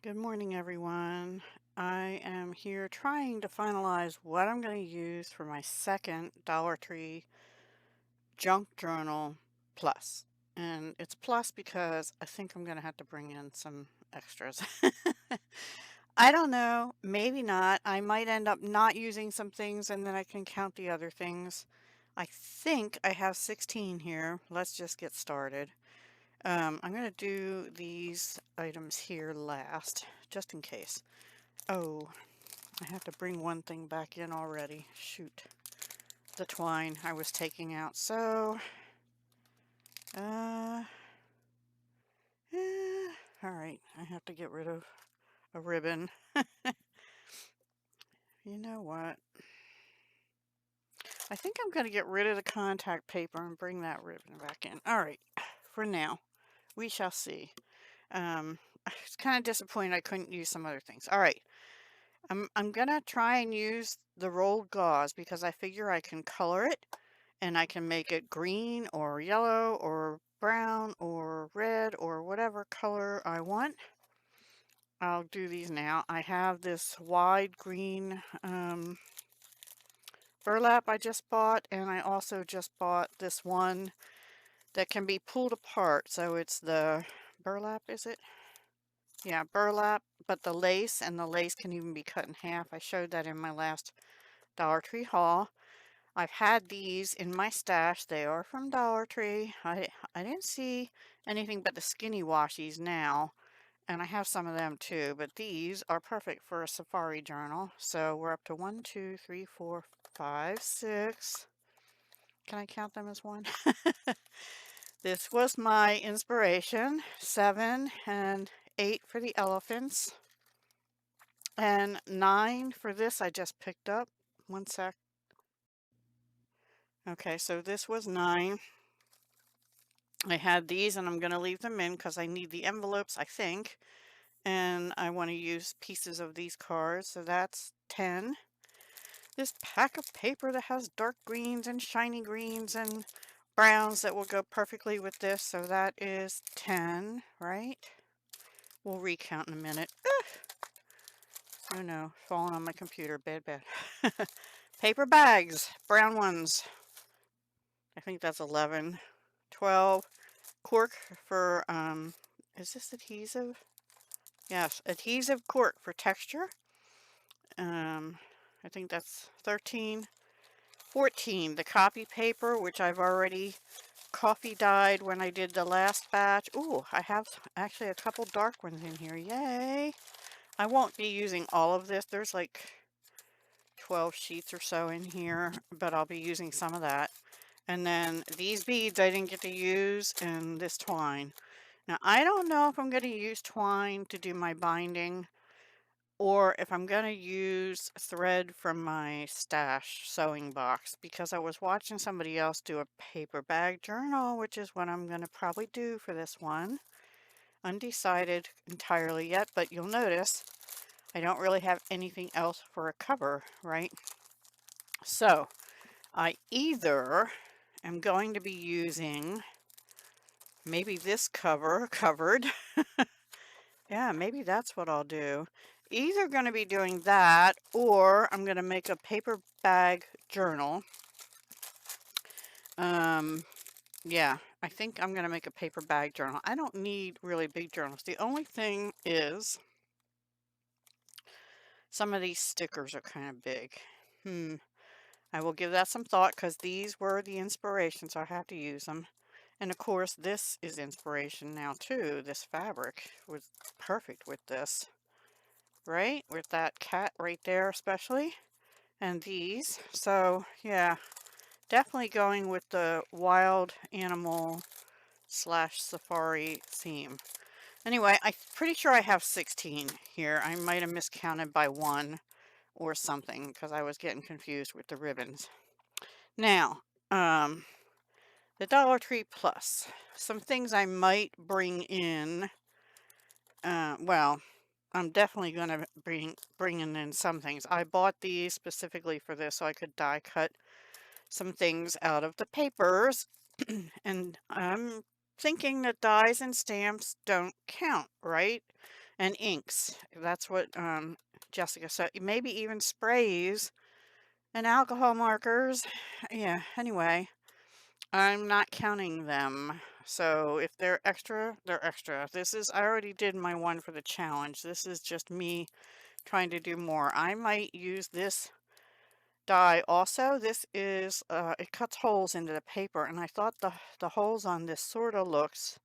Good morning, everyone. I am here trying to finalize what I'm going to use for my second Dollar Tree Junk Journal Plus. And it's plus because I think I'm going to have to bring in some extras. I don't know, maybe not. I might end up not using some things and then I can count the other things. I think I have 16 here. Let's just get started. I'm going to do these items here last, just in case. Oh, I have to bring one thing back in already. Shoot. The twine I was taking out. So, uh, all right. I have to get rid of a ribbon. You know what? I think I'm going to get rid of the contact paper and bring that ribbon back in. All right. For now, we shall see. I was kind of disappointed I couldn't use some other things. All right. I'm gonna try and use the rolled gauze because I figure I can color it and I can make it green or yellow or brown or red or whatever color I want. I'll do these now. I have this wide green burlap I just bought, and I also just bought this one that can be pulled apart. So it's the burlap, is it? Yeah, burlap, but the lace, and the lace can even be cut in half. I showed that in my last Dollar Tree haul. I've had these in my stash. They are from Dollar Tree. I didn't see anything but the skinny washies now, and I have some of them too, but these are perfect for a safari journal. So we're up to 1, 2, 3, 4, 5, 6. Can I count them as one? This was my inspiration. 7 and 8 for the elephants. And 9 for this I just picked up. One sec. Okay, so this was 9. I had these and I'm going to leave them in because I need the envelopes, I think. And I want to use pieces of these cards, so that's 10. This pack of paper that has dark greens and shiny greens and browns that will go perfectly with this, so that is 10, right? We'll recount in a minute. Oh no, falling on my computer, bad, bad. Paper bags, brown ones. I think that's 11. 12. Cork for, is this adhesive? Yes, adhesive cork for texture. I think that's 13. 14, the copy paper, which I've already coffee dyed when I did the last batch. Ooh, I have actually a couple dark ones in here. Yay! I won't be using all of this. There's like 12 sheets or so in here, but I'll be using some of that. And then these beads I didn't get to use, and this twine. Now, I don't know if I'm going to use twine to do my binding or if I'm going to use thread from my stash sewing box because I was watching somebody else do a paper bag journal, which is what I'm going to probably do for this one. Undecided entirely yet, but you'll notice I don't really have anything else for a cover, right? So I either am going to be using maybe this covered. Yeah, maybe that's what I'll do. Either going to be doing that or I'm going to make a paper bag journal. Yeah, I think I'm going to make a paper bag journal. I don't need really big journals. The only thing is some of these stickers are kind of big. I will give that some thought because these were the inspiration, so I have to use them. And of course, this is inspiration now too. This fabric was perfect with this. Right? With that cat right there especially. And these. So, yeah, definitely going with the wild animal slash safari theme. Anyway, I'm pretty sure I have 16 here. I might have miscounted by one or something because I was getting confused with the ribbons. Now, the Dollar Tree Plus. Some things I might bring in. Well, I'm definitely going to bringing in some things. I bought these specifically for this so I could die cut some things out of the papers. And I'm thinking that dies and stamps don't count, right? and inks. That's what Jessica said. Maybe even sprays and alcohol markers. Yeah, anyway, I'm not counting them. So if they're extra, they're extra. I already did my one for the challenge. This is just me trying to do more. I might use this die also. This is, it cuts holes into the paper, and I thought the holes on this sort of looks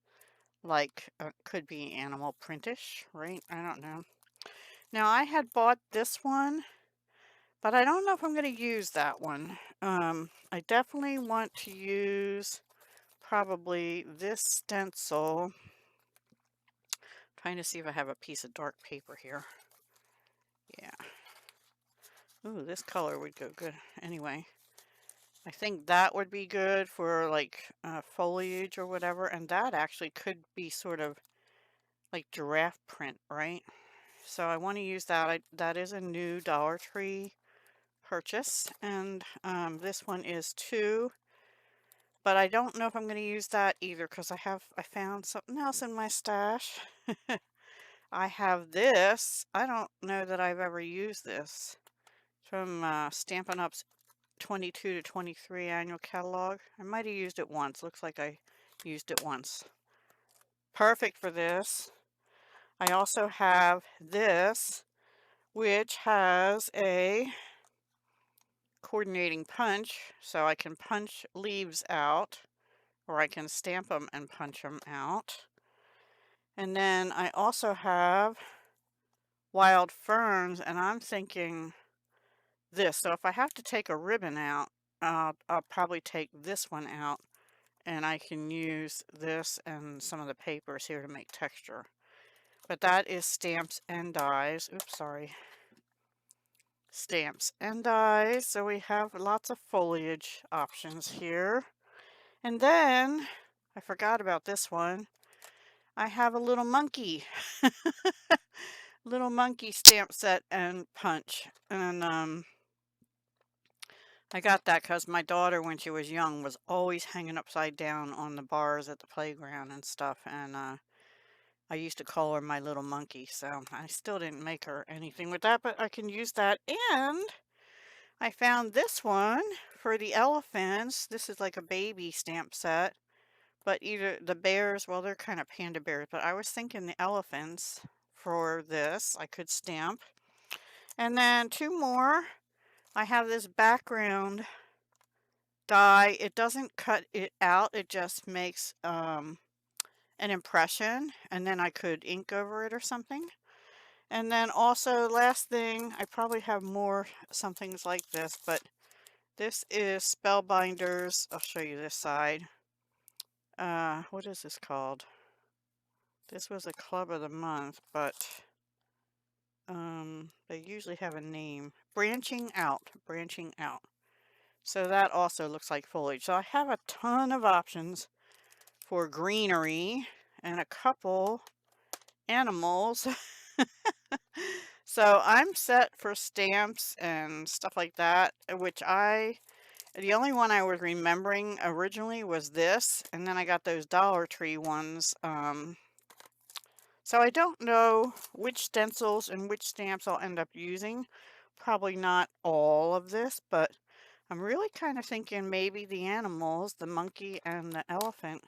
like, could be animal printish, right? I don't know. Now I had bought this one, but I don't know if I'm going to use that one. I definitely want to use probably this stencil. Trying to see if I have a piece of dark paper here. Yeah. Ooh, this color would go good. Anyway, I think that would be good for like foliage or whatever, and that actually could be sort of like giraffe print, right? So I want to use that. That is a new Dollar Tree purchase, and this one is too. But I don't know if I'm going to use that either because I found something else in my stash. I have this. I don't know that I've ever used this from Stampin' Up's 22 to 23 annual catalog. I might have used it once. Looks like I used it once. Perfect for this. I also have this, which has a coordinating punch, so I can punch leaves out, or I can stamp them and punch them out. And then I also have wild ferns, and I'm thinking this. So if I have to take a ribbon out, I'll probably take this one out, and I can use this and some of the papers here to make texture. But that is stamps and dies. Oops, sorry. Stamps and dies. So we have lots of foliage options here. And then, I forgot about this one. I have a little monkey. Little monkey stamp set and punch. And I got that because my daughter, when she was young, was always hanging upside down on the bars at the playground and stuff. And I used to call her my little monkey. So I still didn't make her anything with that, but I can use that. And I found this one for the elephants. This is like a baby stamp set. But either the bears, well, they're kind of panda bears, but I was thinking the elephants for this I could stamp. And then two more. I have this background die. It doesn't cut it out. It just makes an impression, and then I could ink over it or something. And then also, last thing, I probably have more somethings like this, but this is Spellbinders. I'll show you this side. What is this called? This was a club of the month, but they usually have a name. Branching Out. Branching Out. So that also looks like foliage. So I have a ton of options for greenery and a couple animals. So I'm set for stamps and stuff like that, which the only one I was remembering originally was this, and then I got those Dollar Tree ones. So I don't know which stencils and which stamps I'll end up using. Probably not all of this, but I'm really kind of thinking maybe the animals, the monkey and the elephant,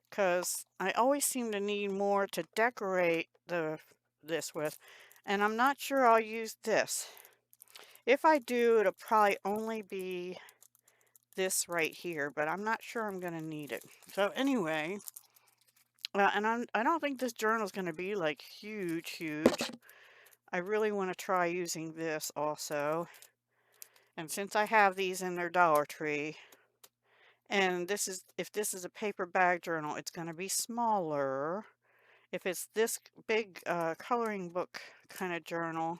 because I always seem to need more to decorate this with, and I'm not sure I'll use this. If I do, it'll probably only be this right here, but I'm not sure I'm going to need it. So anyway, and I don't think this journal is going to be like huge. I really want to try using this also. And since I have these in their Dollar Tree, and if this is a paper bag journal, it's going to be smaller. If it's this big coloring book kind of journal,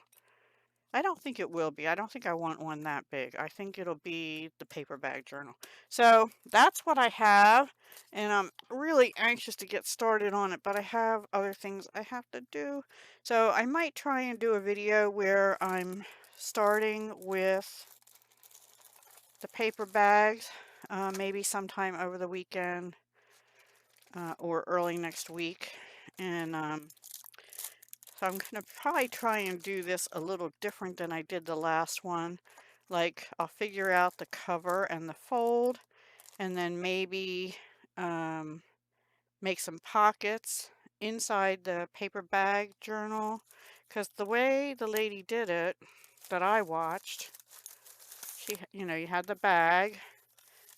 I don't think it will be. I don't think I want one that big. I think it'll be the paper bag journal. So that's what I have, and I'm really anxious to get started on it, but I have other things I have to do. So I might try and do a video where I'm starting with the paper bags, maybe sometime over the weekend or early next week. And So I'm going to probably try and do this a little different than I did the last one. Like, I'll figure out the cover and the fold, and then maybe um, make some pockets inside the paper bag journal. Because the way the lady did it that I watched, you had the bag,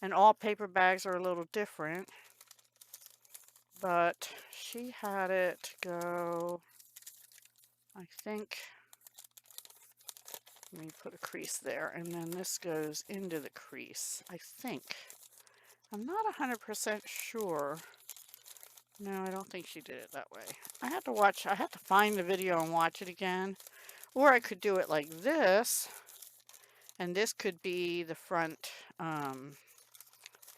and all paper bags are a little different, but she had it go, I think, let me put a crease there, and then this goes into the crease, I think. I'm not 100% sure. No, I don't think she did it that way. I have to find the video and watch it again. Or I could do it like this, and this could be the front,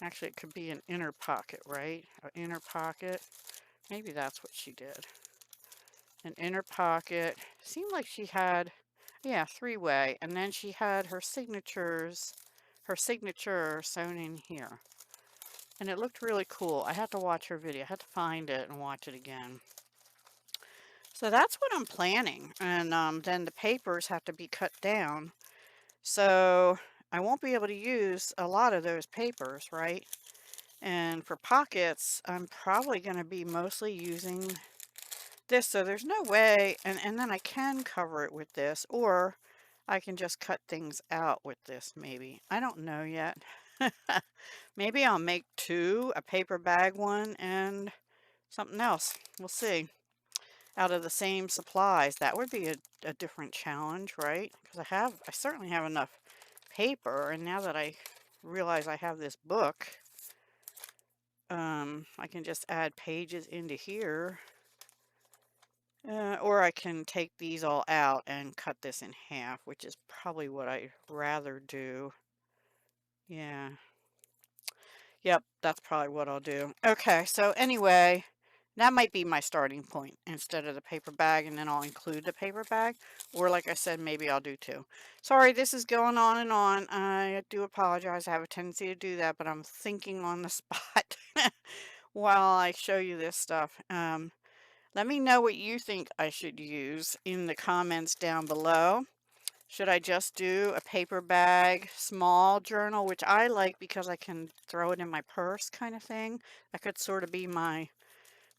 actually it could be an inner pocket, right? An inner pocket. Maybe that's what she did. An inner pocket. Seemed like she had, yeah, three-way, and then she had her signature sewn in here. And it looked really cool. I had to watch her video. I had to find it and watch it again. So that's what I'm planning. And then the papers have to be cut down. So I won't be able to use a lot of those papers, right? And for pockets, I'm probably going to be mostly using this. So there's no way, and then I can cover it with this, or I can just cut things out with this maybe. I don't know yet. Maybe I'll make two, a paper bag one and something else. We'll see. Out of the same supplies. That would be a different challenge, right? Because I certainly have enough paper, and now that I realize I have this book, I can just add pages into here. Or I can take these all out and cut this in half, which is probably what I'd rather do. Yeah. Yep, that's probably what I'll do. Okay, so anyway, that might be my starting point instead of the paper bag, and then I'll include the paper bag. Or like I said, maybe I'll do two. Sorry, this is going on and on. I do apologize. I have a tendency to do that, but I'm thinking on the spot while I show you this stuff. Let me know what you think I should use in the comments down below. Should I just do a paper bag small journal, which I like because I can throw it in my purse kind of thing? That could sort of be my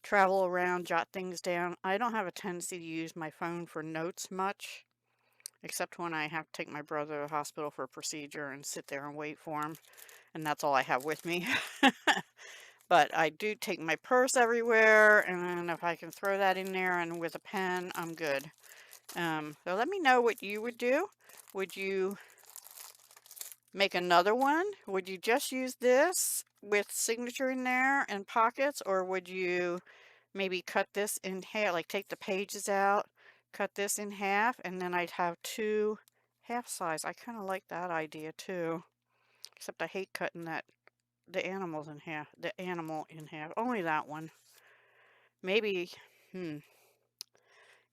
travel around, jot things down. I don't have a tendency to use my phone for notes much, except when I have to take my brother to the hospital for a procedure and sit there and wait for him, and that's all I have with me. But I do take my purse everywhere, and if I can throw that in there and with a pen, I'm good. So let me know what you would do. Would you make another one? Would you just use this with signature in there and pockets, or would you maybe cut this in half, like take the pages out, cut this in half, and then I'd have two half size. I kind of like that idea too, except I hate cutting the animal in half. Only that one. Maybe,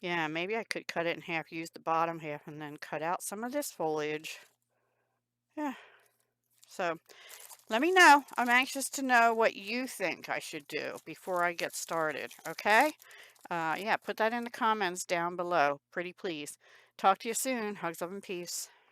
yeah, maybe I could cut it in half, use the bottom half, and then cut out some of this foliage. Yeah, so let me know. I'm anxious to know what you think I should do before I get started, okay? Yeah, put that in the comments down below. Pretty please. Talk to you soon. Hugs, love, and peace.